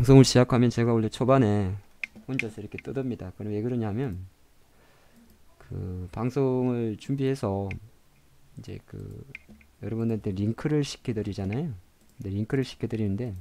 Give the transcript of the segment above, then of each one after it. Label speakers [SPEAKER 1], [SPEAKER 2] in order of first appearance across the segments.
[SPEAKER 1] 방송을 시작하면 제가 원래 초반에 혼자서 이렇게 떠듭니다. 그럼 왜 그러냐면 그 방송을 준비해서 이제 그 여러분들한테 링크를 시켜드리잖아요. 근데 링크를 시켜드리는데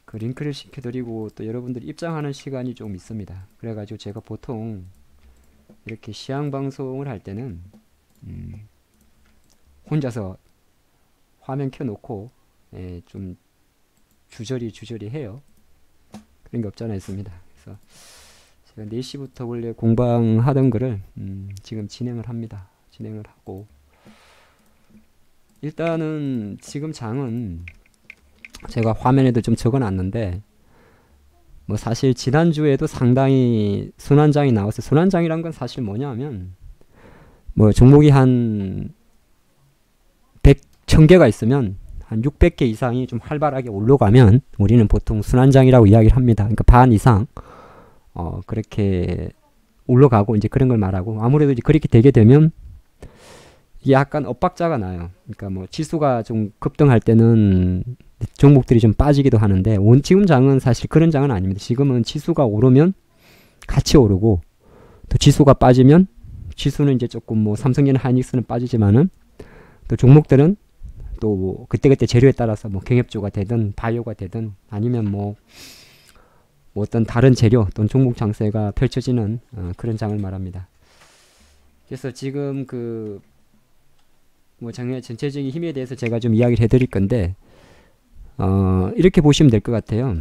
[SPEAKER 1] 그 링크를 시켜드리고 또 여러분들이 입장하는 시간이 좀 있습니다. 그래가지고 제가 보통 이렇게 시향 방송을 할 때는 혼자서 화면 켜놓고 좀 주저리 해요. 그런 게 없잖아 있습니다. 그래서 제가 4시부터 원래 공방하던 거를 지금 진행을 합니다. 진행을 하고 일단은 지금 장은 제가 화면에도 좀 적어놨는데 뭐 사실 지난주에도 상당히 순환장이 나왔어요. 순환장이란 건 사실 뭐냐면 뭐 종목이 한 1000개가 있으면 한 600개 이상이 좀 활발하게 올라가면 우리는 보통 순환장이라고 이야기를 합니다. 그러니까 반 이상 그렇게 올라가고 이제 그런 걸 말하고 아무래도 이제 그렇게 되게 되면 이게 약간 엇박자가 나요. 그러니까 뭐 지수가 좀 급등할 때는 종목들이 좀 빠지기도 하는데 지금 장은 사실 그런 장은 아닙니다. 지금은 지수가 오르면 같이 오르고 또 지수가 빠지면 지수는 이제 조금 뭐 삼성전자 하이닉스는 빠지지만은 또 종목들은 또 그때그때 재료에 따라서 뭐 경협주가 되든 바이오가 되든 아니면 뭐 어떤 다른 재료 또는 종목 장세가 펼쳐지는 그런 장을 말합니다. 그래서 지금 그 뭐 장의 전체적인 힘에 대해서 제가 좀 이야기를 해드릴 건데 이렇게 보시면 될 것 같아요.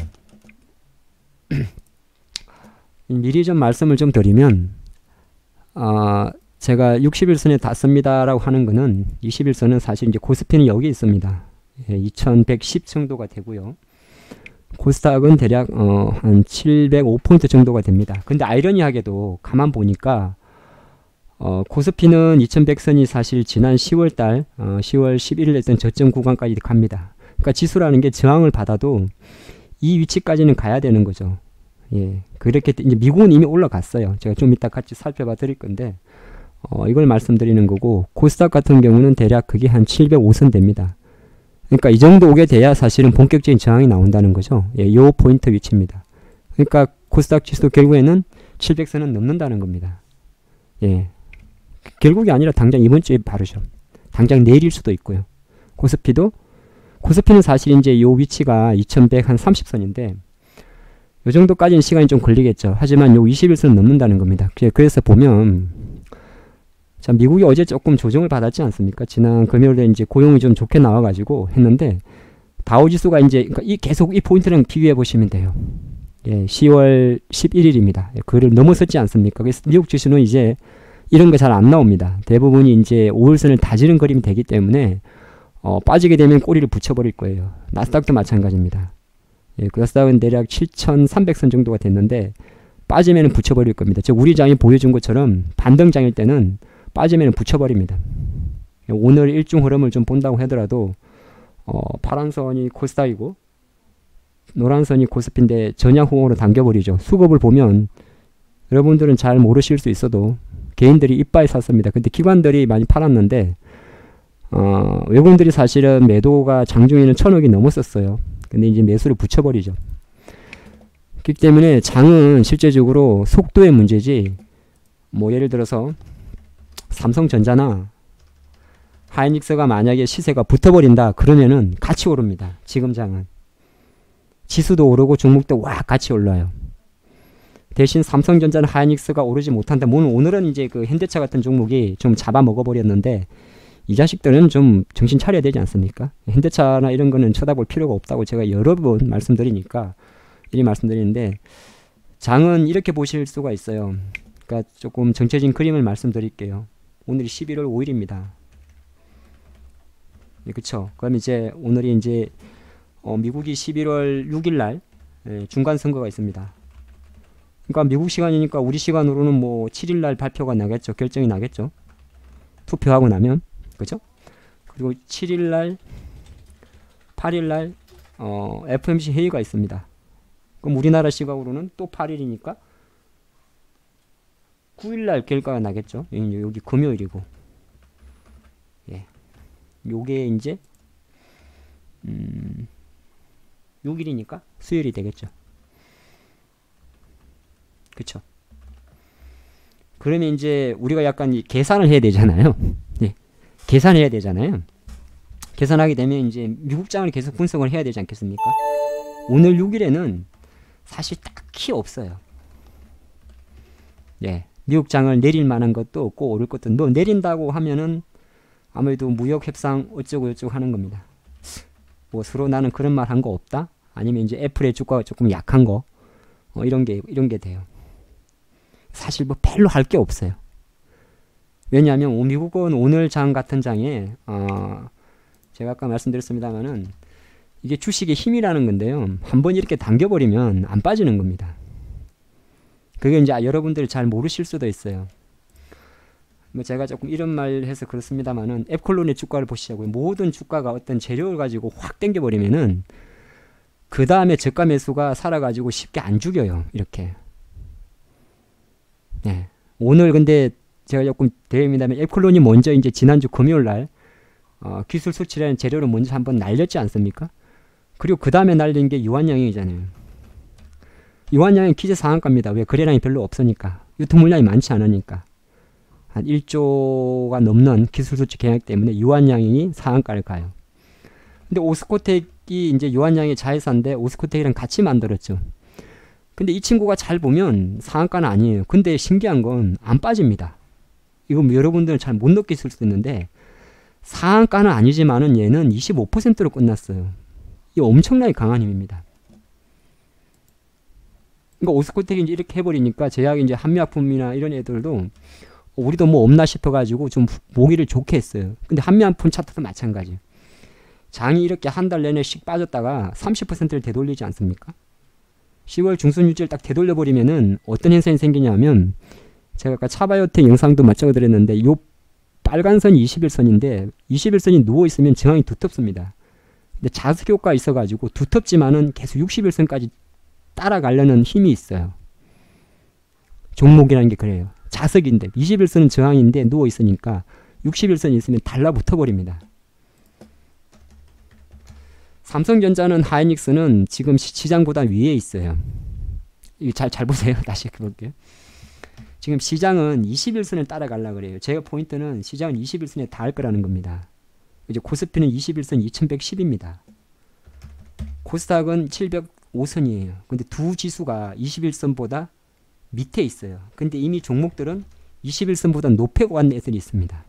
[SPEAKER 1] 미리 좀 말씀을 좀 드리면 제가 60일선에 닿습니다 라고 하는 거는 20일선은 사실 이제 코스피는 여기 있습니다. 2110 정도가 되고요. 코스닥은 대략 한 705포인트 정도가 됩니다. 근데 아이러니하게도 가만 보니까 코스피는 2100선이 사실 지난 10월달 10월 11일 했던 저점 구간까지 갑니다. 그러니까 지수라는 게 저항을 받아도 이 위치까지는 가야 되는 거죠. 예, 그렇게 이제 미국은 이미 올라갔어요. 제가 좀 이따 같이 살펴봐 드릴 건데 이걸 말씀드리는 거고 코스닥 같은 경우는 대략 그게 한 705선 됩니다. 그러니까 이 정도 오게 돼야 사실은 본격적인 저항이 나온다는 거죠. 예, 요 포인트 위치입니다. 그러니까 코스닥 지수 결국에는 700선은 넘는다는 겁니다. 예, 결국이 아니라 당장 이번 주에 바로죠. 당장 내일일 수도 있고요. 코스피는 사실 이제 요 위치가 2100 한 30선인데 요 정도까지는 시간이 좀 걸리겠죠. 하지만 요 21선은 넘는다는 겁니다. 그래서 보면 자, 미국이 어제 조금 조정을 받았지 않습니까? 지난 금요일에 이제 고용이 좀 좋게 나와가지고 했는데 다우지수가 이제 그러니까 계속 이 포인트랑 비교해 보시면 돼요. 예, 10월 11일입니다. 예, 그를 넘어섰지 않습니까? 그래서 미국 지수는 이제 이런 거 잘 안 나옵니다. 대부분이 이제 5일선을 다지는 그림이 되기 때문에 빠지게 되면 꼬리를 붙여버릴 거예요. 나스닥도 마찬가지입니다. 예, 나스닥은 대략 7300선 정도가 됐는데 빠지면 붙여버릴 겁니다. 즉 우리 장이 보여준 것처럼 반등장일 때는 빠지면 붙여버립니다. 오늘 일중 흐름을 좀 본다고 하더라도 파란선이 코스닥이고 노란선이 코스피인데 전향호응으로 당겨버리죠. 수급을 보면 여러분들은 잘 모르실 수 있어도 개인들이 이빠이 샀습니다. 근데 기관들이 많이 팔았는데 외국인들이 사실은 매도가 장중에는 1000억이 넘었었어요. 근데 이제 매수를 붙여버리죠. 그렇기 때문에 장은 실제적으로 속도의 문제지 뭐 예를 들어서 삼성전자나 하이닉스가 만약에 시세가 붙어버린다 그러면은 같이 오릅니다. 지금 장은 지수도 오르고 종목도 와 같이 올라요. 대신 삼성전자나 하이닉스가 오르지 못한다. 오늘은 이제 그 현대차 같은 종목이 좀 잡아먹어버렸는데 이 자식들은 좀 정신 차려야 되지 않습니까? 현대차나 이런 거는 쳐다볼 필요가 없다고 제가 여러 번 말씀드리니까 이리 말씀드리는데 장은 이렇게 보실 수가 있어요. 그러니까 조금 전체적인 그림을 말씀드릴게요. 오늘이 11월 5일입니다. 네, 그쵸? 그럼 이제 오늘이 이제 미국이 11월 6일 날 중간 선거가 있습니다. 그러니까 미국 시간이니까 우리 시간으로는 뭐 7일 날 발표가 나겠죠. 결정이 나겠죠. 투표하고 나면 그죠? 그리고 7일 날 8일 날 FOMC 회의가 있습니다. 그럼 우리나라 시각으로는 또 8일이니까 9일 날 결과가 나겠죠. 여기 금요일이고. 예. 요게 이제 6일이니까 수요일이 되겠죠. 그쵸? 그러면 이제 우리가 약간 계산을 해야 되잖아요. 예. 계산해야 되잖아요. 계산하게 되면 이제 미국장을 계속 분석을 해야 되지 않겠습니까? 오늘 6일에는 사실 딱히 없어요. 예. 미국장을 내릴 만한 것도 없고 오를 것도 너 내린다고 하면은 아무래도 무역 협상 어쩌고 저쩌고 하는 겁니다. 뭐 서로 나는 그런 말 한 거 없다? 아니면 이제 애플의 주가가 조금 약한 거 이런 게 돼요. 사실 뭐 별로 할 게 없어요. 왜냐하면 미국은 오늘 장 같은 장에 제가 아까 말씀드렸습니다만은 이게 주식의 힘이라는 건데요. 한번 이렇게 당겨버리면 안 빠지는 겁니다. 그게 이제 여러분들이 잘 모르실 수도 있어요. 뭐 제가 조금 이런 말 해서 그렇습니다만은 앱콜론의 주가를 보시자고요. 모든 주가가 어떤 재료를 가지고 확 당겨버리면은 그 다음에 저가 매수가 살아가지고 쉽게 안 죽여요. 이렇게. 네. 오늘 근데 제가 조금 대입니다만 앱콜론이 먼저 이제 지난주 금요일 날 기술 수치라는 재료를 먼저 한번 날렸지 않습니까? 그리고 그 다음에 날린 게 유한양행이잖아요. 유한양행 기재 상한가입니다. 왜? 거래량이 별로 없으니까. 유통 물량이 많지 않으니까. 한 1조가 넘는 기술 수치 계약 때문에 유한양행이 상한가를 가요. 근데 오스코텍이 이제 유한양행의 자회사인데 오스코텍이랑 같이 만들었죠. 근데 이 친구가 잘 보면 상한가는 아니에요. 근데 신기한 건 안 빠집니다. 이거 뭐 여러분들은 잘 못 느끼실 수 있는데 상한가는 아니지만은 얘는 25%로 끝났어요. 이 엄청나게 강한 힘입니다. 그러니까 오스코텍이 이제 이렇게 해버리니까 제약이 이제 한미약품이나 이런 애들도 우리도 뭐 없나 싶어가지고 좀 보기를 좋게 했어요. 근데 한미약품 차트도 마찬가지. 장이 이렇게 한 달 내내 씩 빠졌다가 30%를 되돌리지 않습니까? 10월 중순 유지를 딱 되돌려버리면은 어떤 현상이 생기냐면 제가 아까 차바이오텍 영상도 맞춰드렸는데 요 빨간 선이 21선인데 21선이 누워있으면 저항이 두텁습니다. 근데 자석 효과가 있어가지고 두텁지만은 계속 61선까지 따라가려는 힘이 있어요. 종목이라는 게 그래요. 자석인데 21선은 저항인데 누워있으니까 61선이 있으면 달라붙어 버립니다. 삼성전자는 하이닉스는 지금 시장보다 위에 있어요. 이거 잘 보세요. 다시 볼게요. 지금 시장은 21선을 따라가려고 그래요. 제가 포인트는 시장은 21선에 닿을 거라는 겁니다. 이제 코스피는 21선 2110입니다. 코스닥은 705선이에요. 근데 두 지수가 21선보다 밑에 있어요. 근데 이미 종목들은 21선보다 높게 간 애들이 있습니다.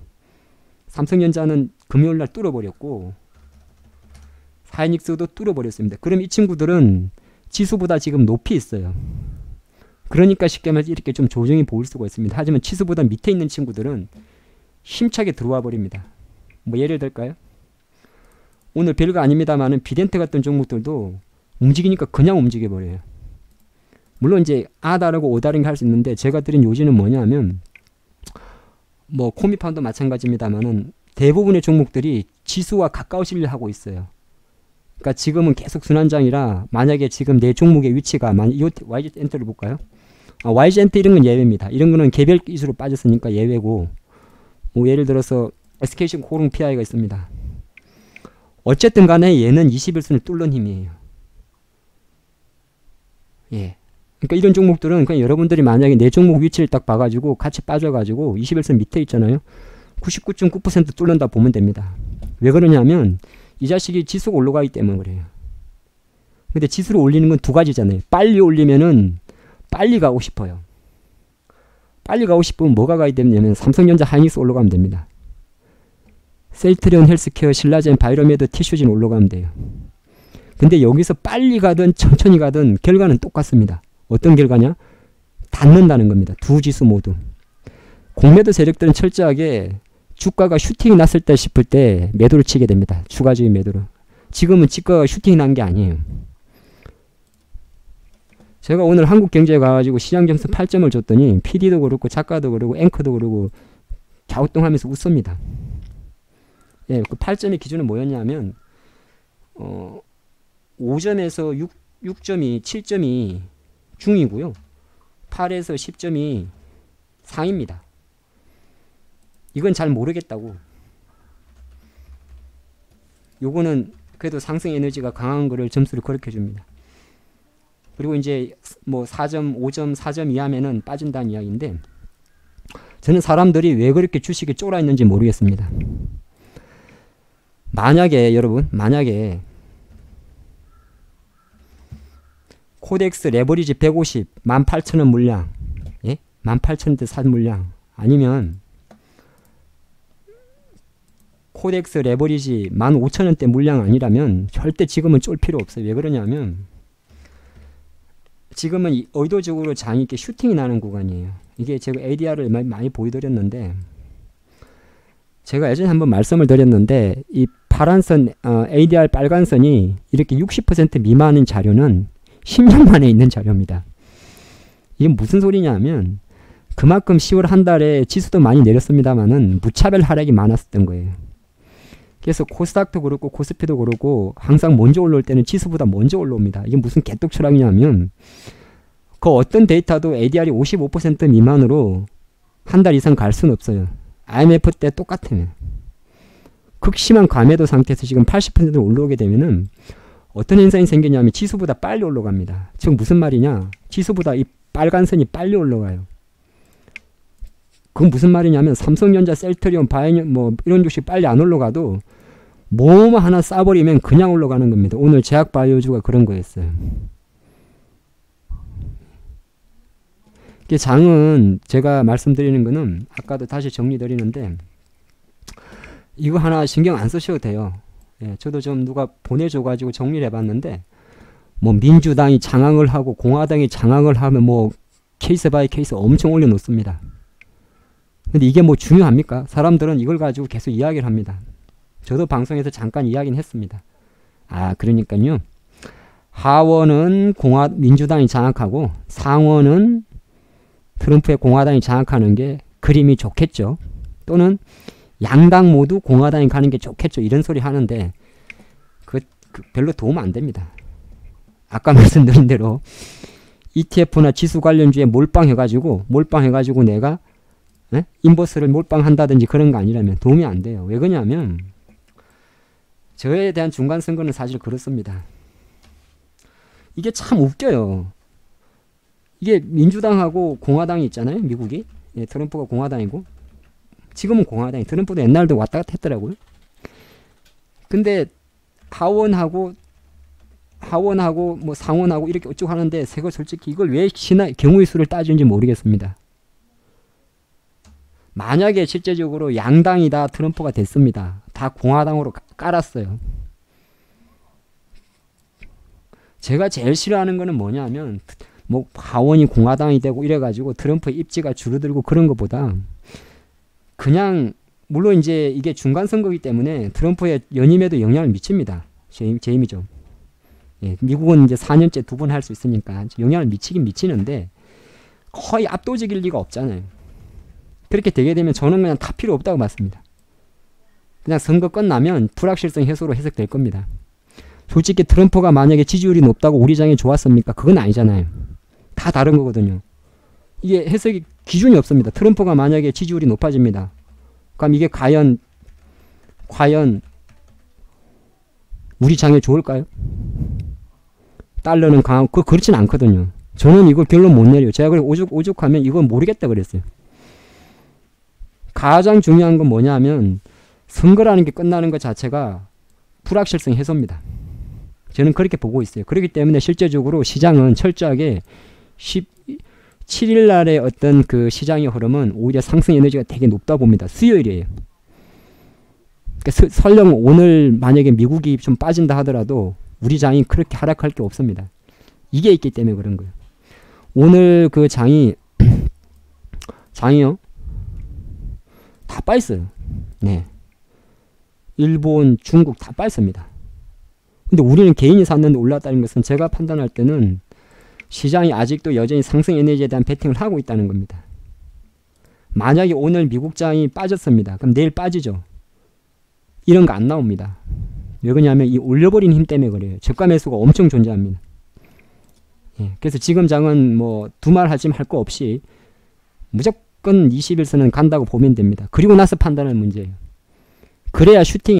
[SPEAKER 1] 삼성전자는 금요일날 뚫어버렸고 하이닉스도 뚫어버렸습니다. 그럼 이 친구들은 지수보다 지금 높이 있어요. 그러니까 쉽게 말해서 이렇게 좀 조정이 보일 수가 있습니다. 하지만 지수보다 밑에 있는 친구들은 힘차게 들어와 버립니다. 뭐 예를 들까요? 오늘 별거 아닙니다만은 비덴트 같은 종목들도 움직이니까 그냥 움직여 버려요. 물론 이제 다르고 오다른 게 할 수 있는데 제가 드린 요지는 뭐냐면 뭐 코미판도 마찬가지입니다만은 대부분의 종목들이 지수와 가까워지려 하고 있어요. 그러니까 지금은 계속 순환장이라 만약에 지금 내 종목의 위치가 이 YG 엔터를 볼까요? YG 엔터 이런 건 예외입니다. 이런 거는 개별 기수로 빠졌으니까 예외고 뭐 예를 들어서 SKC 고롱 PI가 있습니다. 어쨌든 간에 얘는 21선을 뚫는 힘이에요. 예. 그러니까 이런 종목들은 그냥 여러분들이 만약에 내 종목 위치를 딱 봐가지고 같이 빠져가지고 21선 밑에 있잖아요. 99.9% 뚫는다 보면 됩니다. 왜 그러냐면 이 자식이 지수가 올라가기 때문에 그래요. 근데 지수를 올리는 건 두 가지잖아요. 빨리 올리면은 빨리 가고 싶어요. 빨리 가고 싶으면 뭐가 가야 되냐면 삼성전자 하이닉스 올라가면 됩니다. 셀트리온 헬스케어, 신라젠, 바이로메드, 티슈진 올라가면 돼요. 근데 여기서 빨리 가든 천천히 가든 결과는 똑같습니다. 어떤 결과냐? 닿는다는 겁니다. 두 지수 모두. 공매도 세력들은 철저하게 주가가 슈팅이 났을 때 싶을 때 매도를 치게 됩니다. 추가적인 매도를. 지금은 주가가 슈팅이 난 게 아니에요. 제가 오늘 한국경제에 가가지고 시장점수 8점을 줬더니 PD도 그렇고 작가도 그렇고 앵커도 그렇고 갸우뚱하면서 웃습니다. 예, 그 8점의 기준은 뭐였냐면 5점에서 6점이 7점이 중이고요. 8에서 10점이 상입니다. 이건 잘 모르겠다고. 요거는 그래도 상승 에너지가 강한 거를 점수를 그렇게 줍니다. 그리고 이제 뭐 4점, 5점, 4점 이하면은 빠진다는 이야기인데 저는 사람들이 왜 그렇게 주식에 쫄아 있는지 모르겠습니다. 만약에 여러분, 만약에 코덱스 레버리지 150, 18,000원 물량, 예? 18,000원대 산 물량, 아니면 코덱스 레버리지 15,000원대 물량 아니라면 절대 지금은 쫄 필요 없어요. 왜 그러냐면 지금은 의도적으로 장이 이렇게 슈팅이 나는 구간이에요. 이게 제가 ADR을 많이 보여드렸는데 제가 예전에 한번 말씀을 드렸는데 이 파란선 ADR 빨간선이 이렇게 60% 미만인 자료는 10년 만에 있는 자료입니다. 이게 무슨 소리냐면 그만큼 10월 한 달에 지수도 많이 내렸습니다만은 무차별 하락이 많았었던 거예요. 그래서 코스닥도 그렇고 코스피도 그렇고 항상 먼저 올라올 때는 지수보다 먼저 올라옵니다. 이게 무슨 개떡 철학이냐면 그 어떤 데이터도 ADR이 55% 미만으로 한 달 이상 갈 수는 없어요. IMF 때 똑같아요. 극심한 과매도 상태에서 지금 80% 올라오게 되면은 어떤 현상이 생기냐면 지수보다 빨리 올라갑니다. 즉 무슨 말이냐? 지수보다 이 빨간 선이 빨리 올라가요. 그건 무슨 말이냐면 삼성전자, 셀트리온, 바이오 뭐 이런 주식 빨리 안 올라가도 뭐뭐 하나 싸버리면 그냥 올라가는 겁니다. 오늘 제약바이오주가 그런 거였어요. 장은 제가 말씀드리는 거는 아까도 다시 정리드리는데 이거 하나 신경 안 쓰셔도 돼요. 예, 저도 좀 누가 보내줘가지고 정리를 해봤는데 뭐 민주당이 장악을 하고 공화당이 장악을 하면 뭐 케이스 바이 케이스 엄청 올려놓습니다. 근데 이게 뭐 중요합니까? 사람들은 이걸 가지고 계속 이야기를 합니다. 저도 방송에서 잠깐 이야기는 했습니다. 그러니까요. 하원은 민주당이 장악하고 상원은 트럼프의 공화당이 장악하는 게 그림이 좋겠죠. 또는 양당 모두 공화당이 가는 게 좋겠죠. 이런 소리 하는데 그 별로 도움 안 됩니다. 아까 말씀드린 대로 ETF나 지수 관련주에 몰빵해가지고 내가 인버스를 몰빵한다든지 그런 거 아니라면 도움이 안 돼요. 왜 그러냐면 저에 대한 중간선거는 사실 그렇습니다. 이게 참 웃겨요. 이게 민주당하고 공화당이 있잖아요. 미국이. 예, 트럼프가 공화당이고 지금은 공화당이 트럼프도 옛날도 왔다 갔다 했더라고요. 근데 하원하고 뭐 상원하고 이렇게 어쩌고 하는데 제가 솔직히 이걸 왜 경우의 수를 따지는지 모르겠습니다. 만약에 실제적으로 양당이 다 트럼프가 됐습니다. 다 공화당으로 깔았어요. 제가 제일 싫어하는 거는 뭐냐면 뭐 하원이 공화당이 되고 이래가지고 트럼프의 입지가 줄어들고 그런 것보다 그냥 물론 이제 이게 중간선거이기 때문에 트럼프의 연임에도 영향을 미칩니다. 재임이죠. 예, 미국은 이제 4년째 2번 할 수 있으니까 영향을 미치긴 미치는데 거의 압도적일 리가 없잖아요. 그렇게 되게 되면 저는 그냥 다 필요 없다고 봤습니다. 그냥 선거 끝나면 불확실성 해소로 해석될 겁니다. 솔직히 트럼프가 만약에 지지율이 높다고 우리 장이 좋았습니까? 그건 아니잖아요. 다 다른 거거든요. 이게 해석이 기준이 없습니다. 트럼프가 만약에 지지율이 높아집니다. 그럼 이게 과연 우리 장에 좋을까요? 달러는 강하고 그렇진 않거든요. 저는 이거 결론 못 내려요. 제가 그래 오죽하면 이건 모르겠다 그랬어요. 가장 중요한 건 뭐냐면 선거라는 게 끝나는 것 자체가 불확실성 해소입니다. 저는 그렇게 보고 있어요. 그렇기 때문에 실제적으로 시장은 철저하게 17일 날의 어떤 그 시장의 흐름은 오히려 상승 에너지가 되게 높다 봅니다. 수요일이에요. 그러니까 설령 오늘 만약에 미국이 좀 빠진다 하더라도 우리 장이 그렇게 하락할 게 없습니다. 이게 있기 때문에 그런 거예요. 오늘 그 장이요. 다 빠졌어요. 네. 일본, 중국 다 빠졌습니다. 근데 우리는 개인이 샀는데 올랐다는 것은 제가 판단할 때는 시장이 아직도 여전히 상승 에너지에 대한 베팅을 하고 있다는 겁니다. 만약에 오늘 미국장이 빠졌습니다. 그럼 내일 빠지죠. 이런 거 안 나옵니다. 왜 그러냐면 이 올려버린 힘 때문에 그래요. 저가 매수가 엄청 존재합니다. 예, 그래서 지금 장은 뭐 두말 하지만 할 거 없이 무조건 21선은 간다고 보면 됩니다. 그리고 나서 판단하는 문제예요. 그래야 슈팅이